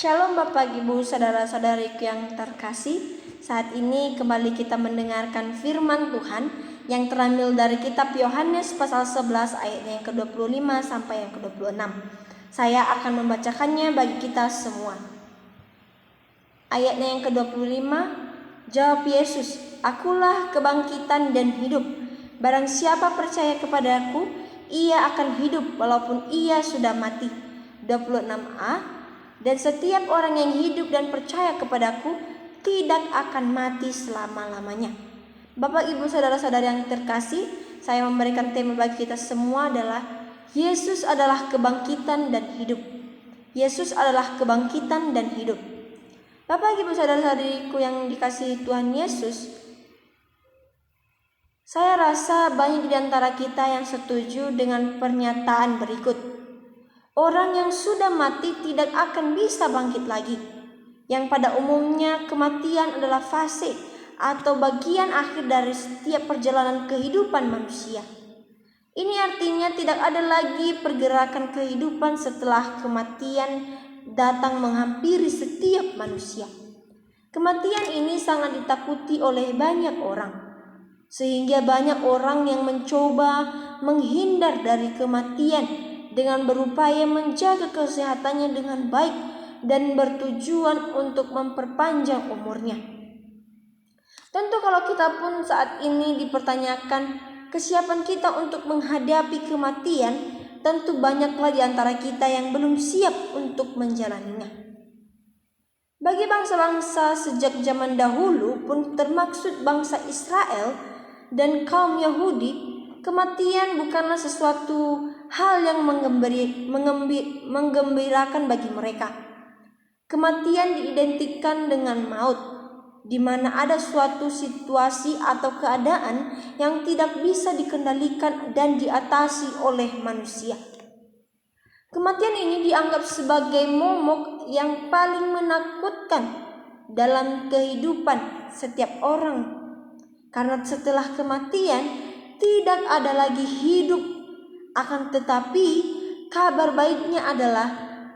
Shalom Bapak Ibu saudara-saudariku yang terkasih. Saat ini kembali kita mendengarkan firman Tuhan yang terambil dari kitab Yohanes pasal 11 ayatnya yang ke-25 sampai yang ke-26. Saya akan membacakannya bagi kita semua. Ayatnya yang ke-25, jawab Yesus, "Akulah kebangkitan dan hidup. Barang siapa percaya kepadaku, ia akan hidup walaupun ia sudah mati." 26a, dan setiap orang yang hidup dan percaya kepadaku tidak akan mati selama-lamanya. Bapak, Ibu, saudara-saudara yang terkasih, saya memberikan tema bagi kita semua adalah Yesus adalah kebangkitan dan hidup. Yesus adalah kebangkitan dan hidup. Bapak, Ibu, saudara-saudariku yang dikasihi Tuhan Yesus, saya rasa banyak di antara kita yang setuju dengan pernyataan berikut. Orang yang sudah mati tidak akan bisa bangkit lagi, yang pada umumnya kematian adalah fase atau bagian akhir dari setiap perjalanan kehidupan manusia. Ini artinya tidak ada lagi pergerakan kehidupan setelah kematian datang menghampiri setiap manusia. Kematian ini sangat ditakuti oleh banyak orang, sehingga banyak orang yang mencoba menghindar dari kematian dengan berupaya menjaga kesehatannya dengan baik dan bertujuan untuk memperpanjang umurnya. Tentu kalau kita pun saat ini dipertanyakan kesiapan kita untuk menghadapi kematian, tentu banyaklah di antara kita yang belum siap untuk menjalaninya. Bagi bangsa-bangsa sejak zaman dahulu pun termaksud bangsa Israel dan kaum Yahudi, kematian bukanlah sesuatu hal yang menggembirakan bagi mereka. Kematian diidentikan dengan maut, di mana ada suatu situasi atau keadaan yang tidak bisa dikendalikan dan diatasi oleh manusia. Kematian ini dianggap sebagai momok yang paling menakutkan dalam kehidupan setiap orang, karena setelah kematian tidak ada lagi hidup. Akan tetapi kabar baiknya adalah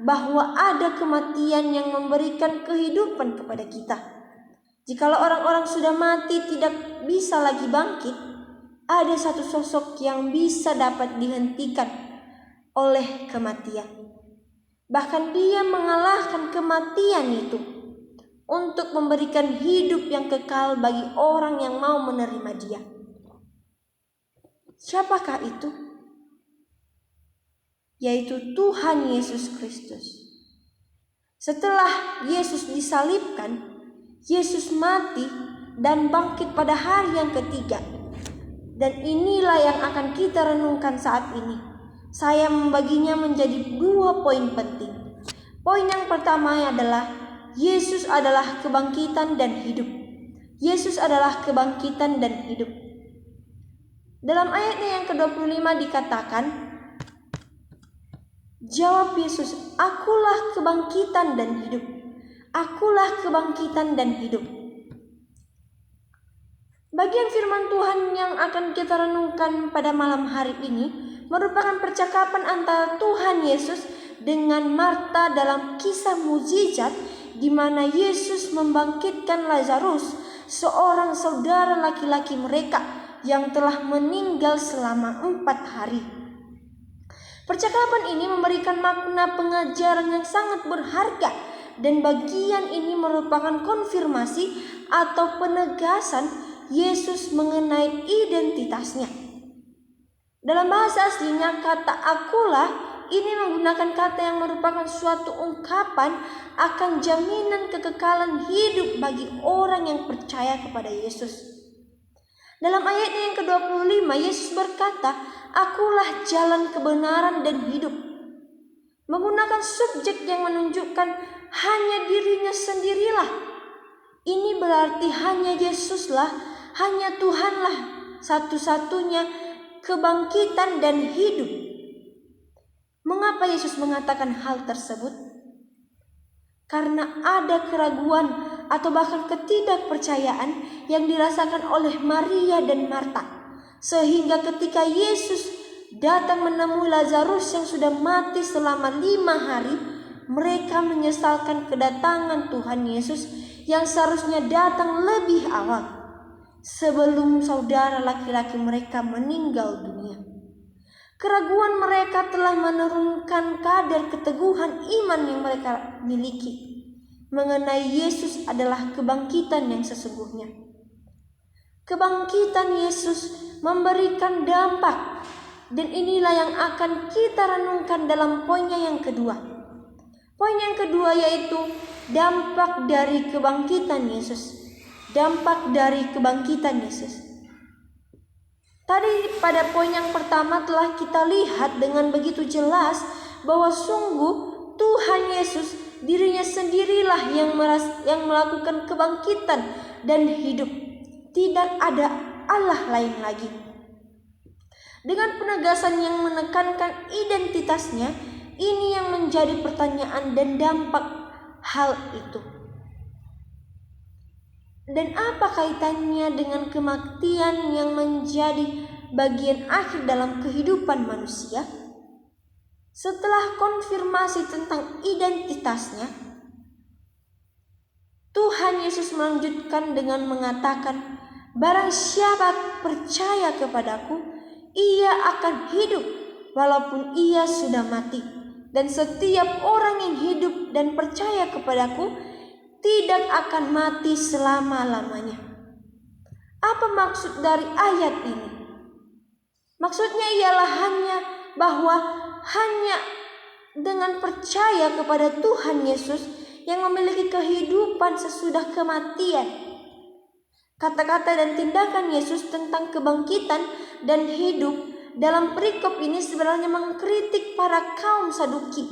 bahwa ada kematian yang memberikan kehidupan kepada kita. Jikalau orang-orang sudah mati tidak bisa lagi bangkit, ada satu sosok yang bisa dapat dihentikan oleh kematian. Bahkan dia mengalahkan kematian itu untuk memberikan hidup yang kekal bagi orang yang mau menerima dia. Siapakah itu? Yaitu Tuhan Yesus Kristus. Setelah Yesus disalibkan, Yesus mati dan bangkit pada hari yang ketiga. Dan inilah yang akan kita renungkan saat ini. Saya membaginya menjadi 2 poin penting. Poin yang pertama adalah Yesus adalah kebangkitan dan hidup. Yesus adalah kebangkitan dan hidup. Dalam ayatnya yang ke-25 dikatakan, jawab Yesus, "Akulah kebangkitan dan hidup. Akulah kebangkitan dan hidup." Bagian firman Tuhan yang akan kita renungkan pada malam hari ini merupakan percakapan antara Tuhan Yesus dengan Marta dalam kisah mukjizat di mana Yesus membangkitkan Lazarus, seorang saudara laki-laki mereka yang telah meninggal selama 4 hari. Percakapan ini memberikan makna pengajaran yang sangat berharga, dan bagian ini merupakan konfirmasi atau penegasan Yesus mengenai identitasnya. Dalam bahasa aslinya, kata akulah ini menggunakan kata yang merupakan suatu ungkapan akan jaminan kekekalan hidup bagi orang yang percaya kepada Yesus. Dalam ayatnya yang ke-25, Yesus berkata, "Akulah jalan, kebenaran, dan hidup." Menggunakan subjek yang menunjukkan hanya dirinya sendirilah. Ini berarti hanya Yesuslah, hanya Tuhanlah satu-satunya kebangkitan dan hidup. Mengapa Yesus mengatakan hal tersebut? Karena ada keraguan atau bahkan ketidakpercayaan yang dirasakan oleh Maria dan Marta, sehingga ketika Yesus datang menemui Lazarus yang sudah mati selama 5 hari, mereka menyesalkan kedatangan Tuhan Yesus yang seharusnya datang lebih awal, sebelum saudara laki-laki mereka meninggal dunia. Keraguan mereka telah menurunkan kadar keteguhan iman yang mereka miliki mengenai Yesus adalah kebangkitan yang sesungguhnya. Kebangkitan Yesus memberikan dampak, dan inilah yang akan kita renungkan dalam poinnya yang kedua. Poin yang kedua yaitu dampak dari kebangkitan Yesus. Dampak dari kebangkitan Yesus. Tadi pada poin yang pertama telah kita lihat dengan begitu jelas bahwa sungguh Tuhan Yesus dirinya sendirilah yang melakukan kebangkitan dan hidup. Tidak ada Allah lain lagi. Dengan penegasan yang menekankan identitasnya, ini yang menjadi pertanyaan dan dampak hal itu. Dan apa kaitannya dengan kematian yang menjadi bagian akhir dalam kehidupan manusia? Setelah konfirmasi tentang identitasnya, Tuhan Yesus melanjutkan dengan mengatakan, "Barang siapa percaya kepadaku, ia akan hidup walaupun ia sudah mati. Dan setiap orang yang hidup dan percaya kepadaku tidak akan mati selama-lamanya." Apa maksud dari ayat ini? Maksudnya ialah hanya dengan percaya kepada Tuhan Yesus yang memiliki kehidupan sesudah kematian. Kata-kata dan tindakan Yesus tentang kebangkitan dan hidup dalam perikop ini sebenarnya mengkritik para kaum Saduki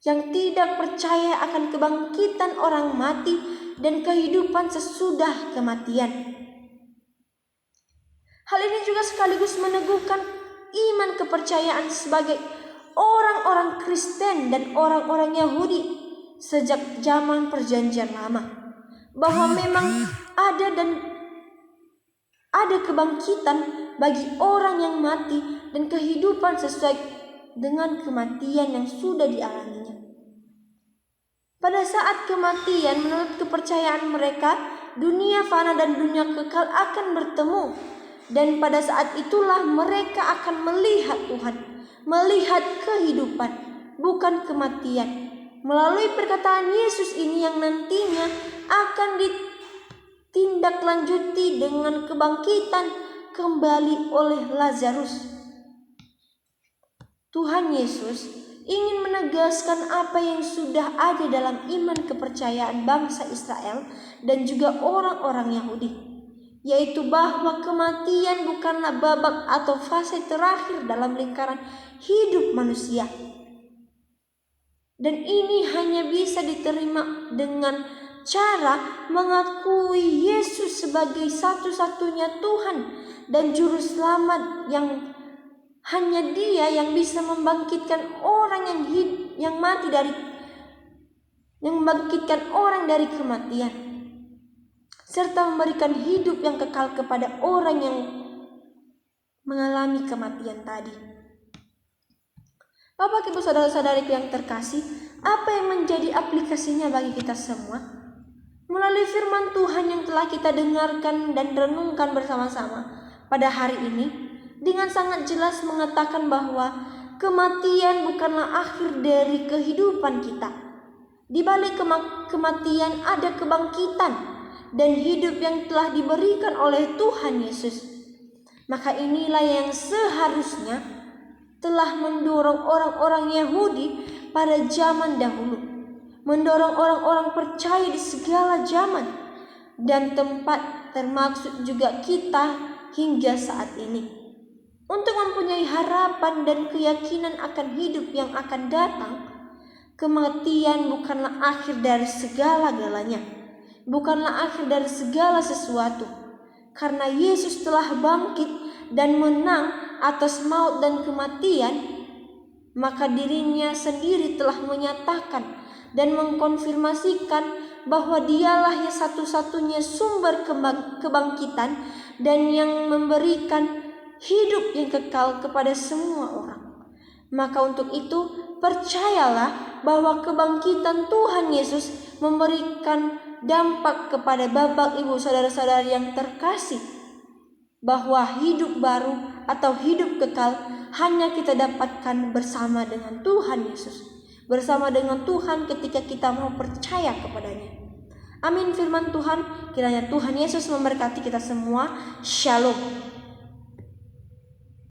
yang tidak percaya akan kebangkitan orang mati dan kehidupan sesudah kematian. Hal ini juga sekaligus meneguhkan iman kepercayaan sebagai orang-orang Kristen dan orang-orang Yahudi sejak zaman Perjanjian Lama, bahwa memang ada kebangkitan bagi orang yang mati dan kehidupan sesuai dengan kematian yang sudah dialaminya. Pada saat kematian, menurut kepercayaan mereka, dunia fana dan dunia kekal akan bertemu. Dan pada saat itulah mereka akan melihat Tuhan, melihat kehidupan, bukan kematian. Melalui perkataan Yesus ini yang nantinya akan ditindaklanjuti dengan kebangkitan kembali oleh Lazarus. Tuhan Yesus ingin menegaskan apa yang sudah ada dalam iman kepercayaan bangsa Israel dan juga orang-orang Yahudi, yaitu bahwa kematian bukanlah babak atau fase terakhir dalam lingkaran hidup manusia. Dan ini hanya bisa diterima dengan cara mengakui Yesus sebagai satu-satunya Tuhan dan Juru Selamat, yang hanya Dia yang bisa membangkitkan orang membangkitkan orang dari kematian, serta memberikan hidup yang kekal kepada orang yang mengalami kematian tadi. Bapak, Ibu, saudara-saudariku yang terkasih, apa yang menjadi aplikasinya bagi kita semua? Melalui firman Tuhan yang telah kita dengarkan dan renungkan bersama-sama pada hari ini, dengan sangat jelas mengatakan bahwa kematian bukanlah akhir dari kehidupan kita. Di balik kematian ada kebangkitan dan hidup yang telah diberikan oleh Tuhan Yesus. Maka inilah yang seharusnya telah mendorong orang-orang Yahudi pada zaman dahulu, mendorong orang-orang percaya di segala zaman dan tempat, termasuk juga kita hingga saat ini, untuk mempunyai harapan dan keyakinan akan hidup yang akan datang. Kematian bukanlah akhir dari segala-galanya, bukanlah akhir dari segala sesuatu, karena Yesus telah bangkit dan menang atas maut dan kematian. Maka dirinya sendiri telah menyatakan dan mengkonfirmasikan bahwa Dialah yang satu-satunya sumber kebangkitan dan yang memberikan hidup yang kekal kepada semua orang. Maka untuk itu, percayalah bahwa kebangkitan Tuhan Yesus memberikan dampak kepada Bapak, Ibu, saudara-saudara yang terkasih, bahwa hidup baru atau hidup kekal hanya kita dapatkan bersama dengan Tuhan Yesus, bersama dengan Tuhan ketika kita mau percaya kepadanya. Amin firman Tuhan. Kiranya Tuhan Yesus memberkati kita semua. Shalom.